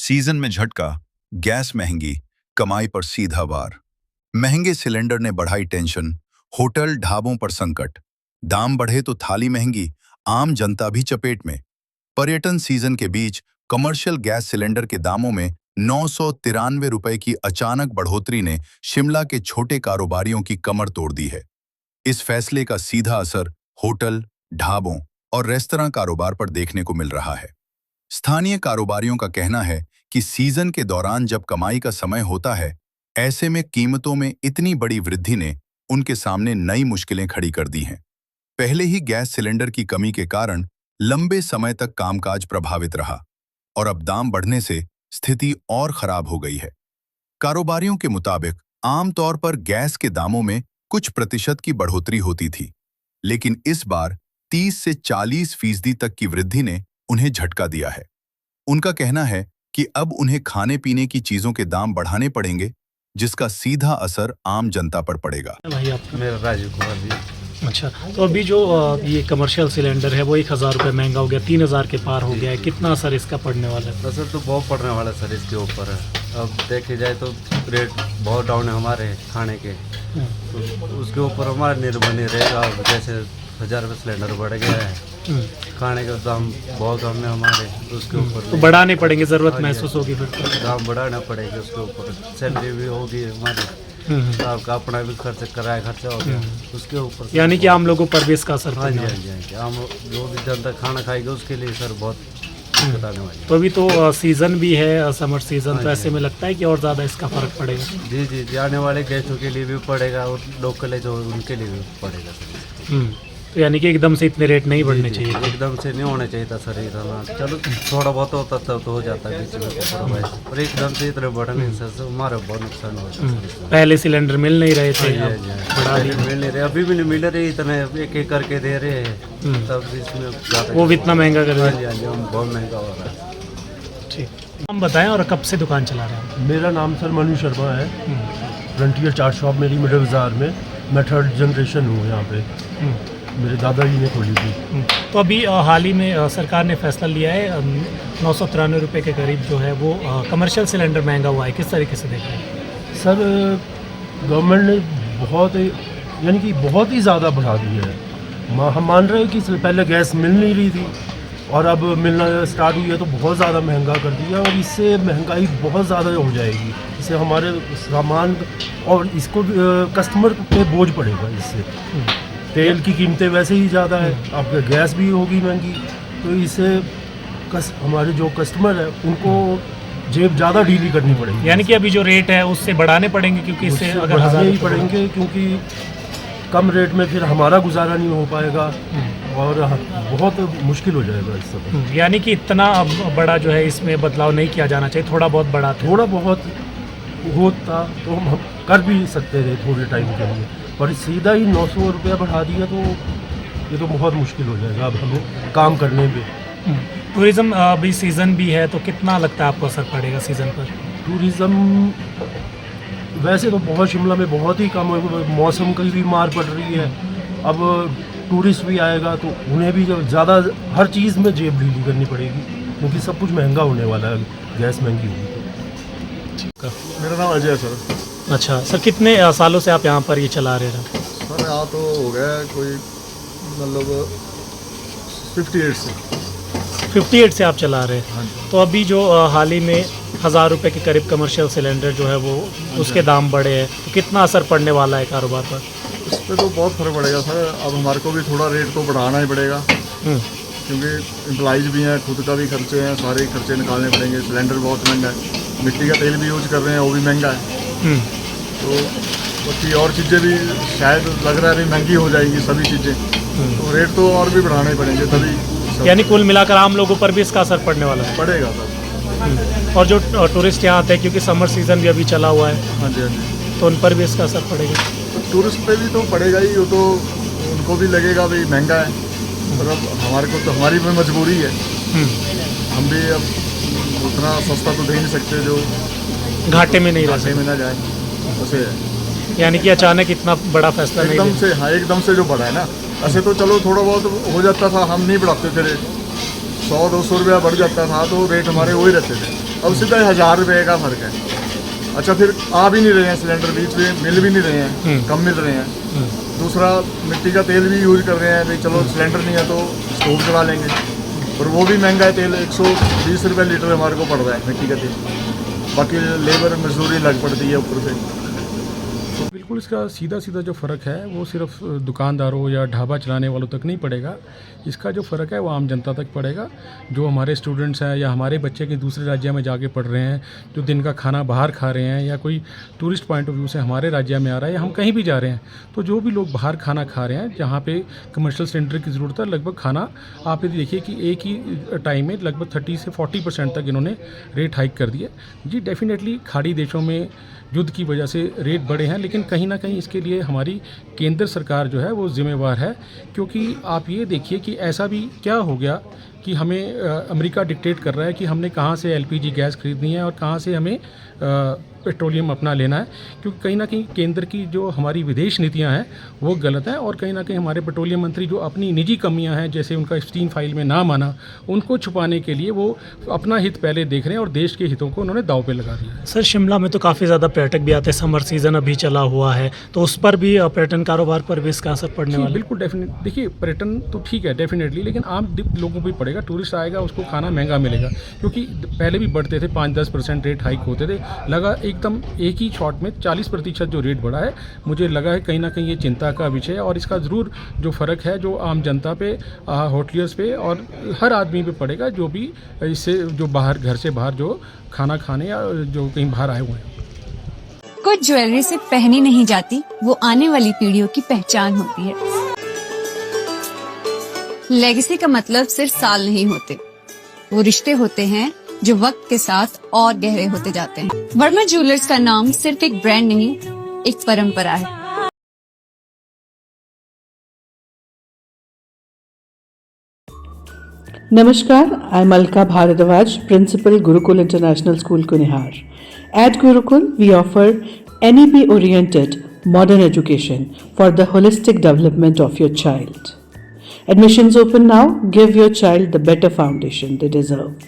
Season में झटका, gas महंगी, कमाई पर सीधा वार। महंगे सिलेंडर ने बढ़ाई टेंशन, होटल ढाबों पर संकट। दाम बढ़े तो थाली महंगी, आम जनता भी चपेट में। पर्यटन सीजन के बीच कमर्शियल गैस सिलेंडर के दामों में 993 रुपए की अचानक बढ़ोतरी ने शिमला के छोटे कारोबारियों की कमर तोड़ दी है। इस फैसले का सीधा असर होटल, ढाबों और रेस्तरां कारोबार पर देखने को मिल रहा है। स्थानीय कारोबारियों का कहना है कि सीजन के दौरान जब कमाई का समय होता है, ऐसे में कीमतों में इतनी बड़ी वृद्धि ने उनके सामने नई मुश्किलें खड़ी कर दी हैं। पहले ही गैस सिलेंडर की कमी के कारण लंबे समय तक कामकाज प्रभावित रहा और अब दाम बढ़ने से स्थिति और खराब हो गई है। कारोबारियों के मुताबिक आमतौर पर गैस के दामों में कुछ प्रतिशत की बढ़ोतरी होती थी, लेकिन इस बार 30 से 40% तक की वृद्धि ने उन्हें झटका दिया है। उनका कहना है कि अब उन्हें खाने पीने की चीजों के दाम बढ़ाने पड़ेंगे, जिसका सीधा असर आम जनता पर पड़ेगा। भाई आपका? मेरा राजीव कुमार जी। अच्छा, तो अभी जो ये कमर्शियल सिलेंडर है वो 1000 रुपये महंगा हो गया, 3000 के पार हो गया है। कितना असर इसका पड़ने वाला है? असर तो बहुत पड़ने वाला है सर इसके ऊपर। अब देखे जाए तो रेट बहुत डाउन है हमारे खाने के, तो उसके ऊपर हमारा निर्भर नहीं रहेगा। जैसे 1000 रुपये सिलेंडर बढ़ गया है, खाने का दाम बहुत कम है हमारे, उसके ऊपर तो बढ़ाने पड़ेंगे, ज़रूरत महसूस होगी फिर तो। दाम बढ़ाना पड़ेगा उसके ऊपर। सैलरी भी होगी हमारी, आपका अपना भी खर्च, किराया खर्चा हो गया उसके ऊपर। यानी कि आम लोगों पर भी इसका असर हाँ जी, पड़ेगा। हाँ जी, हाँ जी। हम जो भी जनता खाना खाएगी उसके लिए सर बहुत दिक्कत आने वाली है। तो अभी तो सीज़न भी है, समर सीज़न, तो ऐसे में लगता है कि और ज़्यादा इसका फ़र्क पड़ेगा। जी जी जी, आने वाले गेस्टों के लिए भी पड़ेगा और लोकल है जो उनके लिए भी पड़ेगा सर। तो यानी कि एकदम से इतने रेट नहीं बढ़ने चाहिए। एकदम से नहीं होना चाहिए था सर इतना। चलो थोड़ा बहुत होता तब तो हो जाता है बीच में compromise। और एकदम से इतने बढ़ने से हमारा बहुत नुकसान हो जाता है। पहले सिलेंडर मिल नहीं रहे थे, हाँ अब जी, बढ़ा दिए। मिल नहीं रहे, अभी भी नहीं मिल रहे, इतने एक एक करके दे रहे हैं, तब इसमें ज़्यादा वो भी इतना महंगा कर हाँ दिया। जी, हाँ जी, हम बहुत महंगा हो रहा है। ठीक, हम बताएं और कब से दुकान चला रहे हैं? मेरा नाम सर मनु शर्मा है। फ्रंटियर चाट शॉप मेरी मिडिल बाज़ार में। मैं 3rd जनरेशन हूँ यहाँ पे। मेरे दादाजी ने खोली थी। तो अभी हाल ही में सरकार ने फैसला लिया है, 993 रुपये के करीब जो है वो कमर्शियल सिलेंडर महंगा हुआ है। किस तरीके से देख रहे हैं? सर गवर्नमेंट ने बहुत यानी कि बहुत ही ज़्यादा बढ़ा दिया है। हम मान रहे हैं कि पहले गैस मिल नहीं रही थी और अब मिलना स्टार्ट हुई है, तो बहुत ज़्यादा महंगा कर दिया और इससे महंगाई बहुत ज़्यादा हो जाएगी। इससे हमारे सामान और इसको कस्टमर पे बोझ पड़ेगा। इससे तेल की कीमतें वैसे ही ज़्यादा है, अब गैस भी होगी महंगी, तो इससे हमारे जो कस्टमर है उनको जेब ज़्यादा ढीली करनी पड़ेगी। यानी कि अभी जो रेट है उससे बढ़ाने पड़ेंगे, क्योंकि इससे अगर बढ़ाने ही पड़ेंगे, क्योंकि कम रेट में फिर हमारा गुजारा नहीं हो पाएगा और बहुत मुश्किल हो जाएगा इस सब। यानी कि इतना बड़ा जो है इसमें बदलाव नहीं किया जाना चाहिए, थोड़ा बहुत बढ़ा, थोड़ा बहुत होता तो हम कर भी सकते थे थोड़े टाइम के लिए, पर सीधा ही 900 रुपया बढ़ा दिया तो ये तो बहुत मुश्किल हो जाएगा अब हमें काम करने में। टूरिज़्म अभी सीज़न भी है, तो कितना लगता है आपको असर पड़ेगा सीज़न पर? टूरिज़्म वैसे तो बहुत शिमला में बहुत ही कम है, मौसम की भी मार पड़ रही है। अब टूरिस्ट भी आएगा तो उन्हें भी ज़्यादा हर चीज़ में जेब ढीली करनी पड़ेगी, क्योंकि सब कुछ महंगा होने वाला है, गैस महंगी होगी तो। मेरा नाम अजय है सर। अच्छा सर, कितने सालों से आप यहाँ पर ये चला रहे हैं? सर यहाँ तो हो गया कोई मतलब 58 से। 58 से आप चला रहे हैं। हाँ जी। तो अभी जो हाल ही में 1000 रुपये के करीब कमर्शियल सिलेंडर जो है वो उसके दाम बढ़े हैं, तो कितना असर पड़ने वाला है कारोबार पर? इस पर तो बहुत फर्क पड़ेगा सर। अब हमारे को भी थोड़ा रेट तो बढ़ाना ही पड़ेगा, क्योंकि एम्प्लॉइज़ भी हैं, खुद का भी खर्चे हैं, सारे खर्चे निकालने पड़ेंगे। सिलेंडर बहुत महंगा है, मिट्टी का तेल भी यूज कर रहे हैं, वो भी महंगा है। तो बाकी और चीज़ें भी शायद लग रहा है अभी महंगी हो जाएंगी सभी चीज़ें, तो रेट तो और भी बढ़ाने पड़ेंगे तभी। यानी कुल मिलाकर आम लोगों पर भी इसका असर पड़ने वाला है? पड़ेगा सर। और जो टूरिस्ट यहाँ आते हैं, क्योंकि समर सीज़न भी अभी चला हुआ है, हाँ जी, हाँ जी। तो उन पर भी इसका असर पड़ेगा? तो टूरिस्ट पे भी तो पड़ेगा ही, वो तो उनको भी लगेगा भाई महंगा है, और अब हमारे को तो हमारी भी मजबूरी है। हम भी अब उतना सस्ता तो दे नहीं सकते जो घाटे में नहीं रह घाटे में ना जाए, उसे है। सकते। यानी कि अचानक इतना बड़ा फैसला नहीं एकदम लेना। से, हाँ एकदम से जो बढ़ा है ना, ऐसे तो चलो थोड़ा बहुत हो जाता था, हम नहीं बढ़ाते थे रेट। 100-200 रुपया बढ़ जाता था तो रेट हमारे वही रहते थे। अब सीधा 1000 रुपये का फ़र्क है। अच्छा, फिर आ भी नहीं रहे हैं सिलेंडर, बीच में मिल भी नहीं रहे हैं, कम मिल रहे हैं। दूसरा, मिट्टी का तेल भी यूज़ कर रहे हैं, भाई चलो सिलेंडर नहीं है तो स्टोव चला लेंगे, और वो भी महंगा है तेल, 120 रुपये लीटर हमारे को पड़ रहा है मिट्टी का तेल। बाकी लेबर मजदूरी लग पड़ती है ऊपर से। बिल्कुल, इसका सीधा सीधा जो फ़र्क है वो सिर्फ दुकानदारों या ढाबा चलाने वालों तक नहीं पड़ेगा। इसका जो फ़र्क है वो आम जनता तक पड़ेगा। जो हमारे स्टूडेंट्स हैं या हमारे बच्चे के दूसरे राज्य में जाके पढ़ रहे हैं, जो दिन का खाना बाहर खा रहे हैं, या कोई टूरिस्ट पॉइंट ऑफ व्यू से हमारे राज्य में आ रहा है, या हम कहीं भी जा रहे हैं, तो जो भी लोग बाहर खाना खा रहे हैं जहाँ पे कमर्शियल सिलेंडर की ज़रूरत है, लगभग खाना आप ये देखिए कि एक ही टाइम में लगभग 30 से 40% तक इन्होंने रेट हाइक कर दिए। जी डेफिनेटली खाड़ी देशों में युद्ध की वजह से रेट बढ़े हैं, लेकिन कहीं ना कहीं इसके लिए हमारी केंद्र सरकार जो है वो जिम्मेवार है। क्योंकि आप ये देखिए कि ऐसा भी क्या हो गया कि हमें अमेरिका डिक्टेट कर रहा है कि हमने कहाँ से एलपीजी गैस खरीदनी है और कहाँ से हमें पेट्रोलियम अपना लेना है, क्योंकि कहीं ना कहीं केंद्र की जो हमारी विदेश नीतियां हैं वो गलत हैं, और कहीं ना कहीं हमारे पेट्रोलियम मंत्री जो अपनी निजी कमियां हैं, जैसे उनका स्टीम फाइल में नाम आना, उनको छुपाने के लिए वो अपना हित पहले देख रहे हैं और देश के हितों को उन्होंने दांव पे लगा दिया है। सर, शिमला में तो काफ़ी ज़्यादा पर्यटक भी आते हैं, समर सीज़न अभी चला हुआ है, तो उस पर भी पर्यटन कारोबार पर भी इसका असर पड़ने जी, वाला है? बिल्कुल डेफिनेट। देखिए, पर्यटन तो ठीक है डेफिनेटली, लेकिन आम लोगों को भी पड़ेगा। टूरिस्ट आएगा, उसको खाना महंगा मिलेगा, क्योंकि पहले भी बढ़ते थे, 5-10% रेट हाइक होते थे, लगा एकदम एक ही शॉट में 40% जो रेट बढ़ा है। मुझे लगा है कहीं ना कहीं ये चिंता का विषय है, और इसका ज़रूर जो फ़र्क है जो आम जनता पे, होटलियर्स पे और हर आदमी पे पड़ेगा, जो भी इससे जो बाहर घर से बाहर जो खाना खाने या जो कहीं बाहर आए हुए हैं। कुछ ज्वेलरी सिर्फ पहनी नहीं जाती, वो आने वाली पीढ़ियों की पहचान होती है। लेगेसी का मतलब सिर्फ साल नहीं होते, वो रिश्ते होते हैं जो वक्त के साथ और गहरे होते जाते हैं। वर्मा ज्वेलर्स का नाम सिर्फ एक ब्रांड नहीं, एक परंपरा है। Namaskar, I'm Alka Bharadwaj, Principal Gurukul International School, Kunihar. At Gurukul, we offer NEP-oriented modern education for the holistic development of your child. Admissions open now. Give your child the better foundation they deserve.